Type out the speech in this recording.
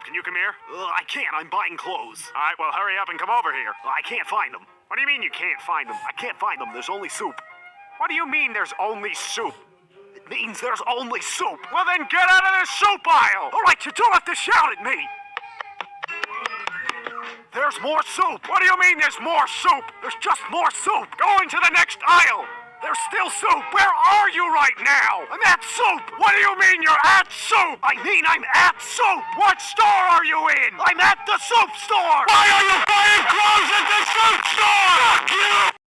help. Can you come here? I can't. I'm buying clothes. All right, well, hurry up and come over here. I can't find them. What do you mean you can't find them? I can't find them. There's only soup. What do you mean there's only soup? It means there's only soup. Well, then get out of the soup aisle! All right, you don't have to shout at me. There's more soup. What do you mean there's more soup? There's just more soup. Go into the next aisle! There's still soup. Where are you right now? I'm at soup. What do you mean you're at soup? I mean I'm at soup. What store are you in? I'm at the soup store. Why are you buying clothes at the soup store? Fuck you!